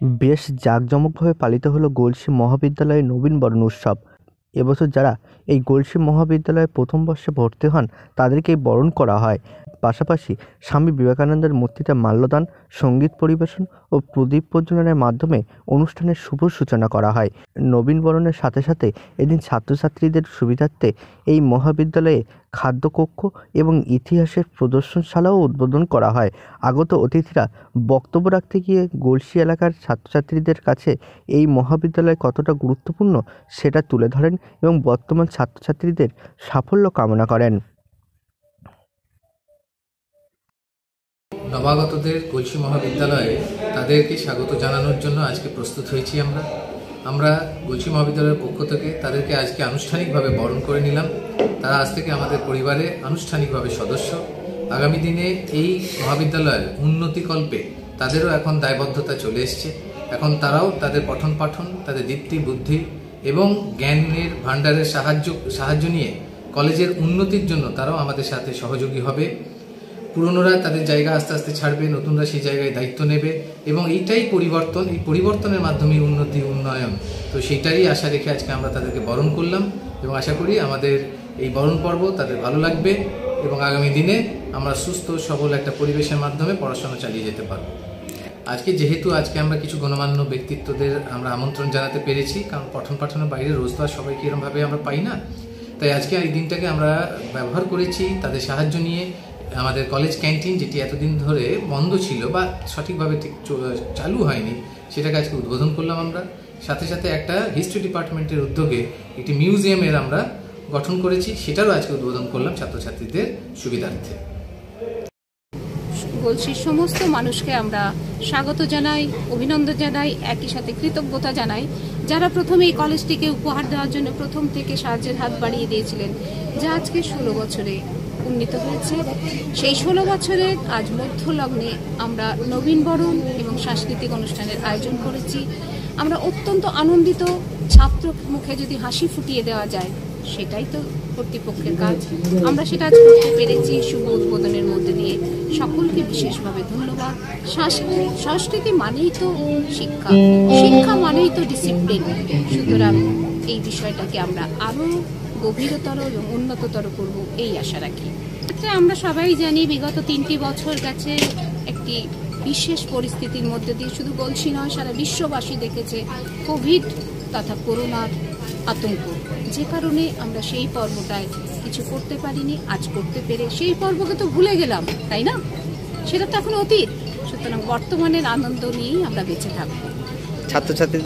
বেশ জাঁকজমকভাবে পালিত হলো গলসি মহাবিদ্যালয়ের নবীনবরণ উৎসব। এবছর যারা এই গলসি মহাবিদ্যালয়ে প্রথম বর্ষে ভর্তি হন তাদেরকেই বরণ করা হয়। পাশাপাশি স্বামী বিবেকানন্দের মূর্তিতে মাল্যদান, সঙ্গীত পরিবেশন ও প্রদীপ প্রজ্বলনের মাধ্যমে অনুষ্ঠানের শুভ সূচনা করা হয়। নবীনবরণের সাথে সাথে এদিন ছাত্রছাত্রীদের সুবিধার্থে এই মহাবিদ্যালয়ে খাদ্যকক্ষ এবং ইতিহাসের প্রদর্শনশালাও উদ্বোধন করা হয়। আগত অতিথিরা বক্তব্য রাখতে গিয়ে গলসি এলাকার ছাত্রছাত্রীদের কাছে এই মহাবিদ্যালয় কতটা গুরুত্বপূর্ণ সেটা তুলে ধরেন এবং বর্তমান ছাত্রছাত্রীদের সাফল্য কামনা করেন। নবাগতদের গলসি মহাবিদ্যালয়ে তাদেরকে স্বাগত জানানোর জন্য আজকে প্রস্তুত হয়েছি। আমরা গলসি মহাবিদ্যালয়ের পক্ষ থেকে তাদেরকে আজকে আনুষ্ঠানিকভাবে বরণ করে নিলাম। তারা আজ থেকে আমাদের পরিবারে আনুষ্ঠানিকভাবে সদস্য। আগামী দিনে এই মহাবিদ্যালয়ের উন্নতিকল্পে তাদেরও এখন দায়বদ্ধতা চলে এসছে। এখন তারাও তাদের পঠন পাঠন, তাদের দীপ্তি বুদ্ধি এবং জ্ঞানের ভাণ্ডারের সাহায্য নিয়ে কলেজের উন্নতির জন্য তারাও আমাদের সাথে সহযোগী হবে। পুরনোরা তাদের জায়গা আস্তে আস্তে ছাড়বে, নতুনরা সেই জায়গায় দায়িত্ব নেবে এবং এইটাই পরিবর্তন। এই পরিবর্তনের মাধ্যমে উন্নতি, উন্নয়ন। তো সেইটারই আশা রেখে আজকে আমরা তাদেরকে বরণ করলাম এবং আশা করি আমাদের এই বরণ পর্ব তাদের ভালো লাগবে এবং আগামী দিনে আমরা সুস্থ সবল একটা পরিবেশের মাধ্যমে পড়াশোনা চালিয়ে যেতে পারব। যেহেতু আমরা কিছু গণ্যমান্য ব্যক্তিত্বদের আমরা আমন্ত্রণ জানাতে পেরেছি, কারণ পঠন পাঠনের বাইরে রোজ তো আর সবাইকে এরকমভাবে আমরা পাই না। তাই আজকে এই দিনটাকে আমরা ব্যবহার করেছি তাদের সাহায্য নিয়ে। আমাদের কলেজ ক্যান্টিন, যেটি এতদিন ধরে বন্ধ ছিল বা সঠিকভাবে ঠিক চালু হয়নি, সেটাকে আজকে উদ্বোধন করলাম আমরা। সাথে সাথে একটা হিস্ট্রি ডিপার্টমেন্টের উদ্যোগে একটি মিউজিয়ামের আমরা গঠন করেছি, সেটারও আজকে উদ্বোধন করলাম ছাত্রছাত্রীদের সুবিধার্থে। গলসির সমস্ত মানুষকে আমরা স্বাগত জানাই, অভিনন্দন জানাই, একই সাথে কৃতজ্ঞতা জানাই যারা প্রথমে এই কলেজটিকে উপহার দেওয়ার জন্য প্রথম থেকে সাহায্যের হাত বাড়িয়ে দিয়েছিলেন, যা আজকে 16 বছরে উন্নীত হয়েছে। সেই 16 বছরে আজ মধ্য লগ্নে আমরা নবীনবরণ এবং সাংস্কৃতিক অনুষ্ঠানের আয়োজন করেছি। আমরা অত্যন্ত আনন্দিত। ছাত্র মুখে যদি হাসি ফুটিয়ে দেওয়া যায় সেটাই তো কর্তৃপক্ষের কাজ। আমরা সেটা আজ করতে পেরেছি শুভ উদ্বোধনের মধ্যে দিয়ে। সকলকে বিশেষভাবে ধন্যবাদ। সংস্কৃতি মানেই তো শিক্ষা, শিক্ষা মানেই তো ডিসিপ্লিন। সুতরাং এই বিষয়টাকে আমরা আরো গভীরতর এবং উন্নততর করব এই আশা রাখি। আমরা সবাই জানি বিগত 3টি বছর গেছে একটি বিশেষ পরিস্থিতির মধ্যে দিয়ে শুধু গলসি নয়, সারা বিশ্ববাসী দেখেছে কোভিড তথা করোনার আতঙ্ক, যে কারণে আমরা সেই পর্বটায় কিছু করতে পারিনি। আজ করতে পেরে সেই পর্বকে তো ভুলে গেলাম, তাই না? সেটা তো এখন অতীত। সুতরাং বর্তমানের আনন্দ নিয়েই আমরা বেঁচে থাকবো। ছাত্রছাত্রী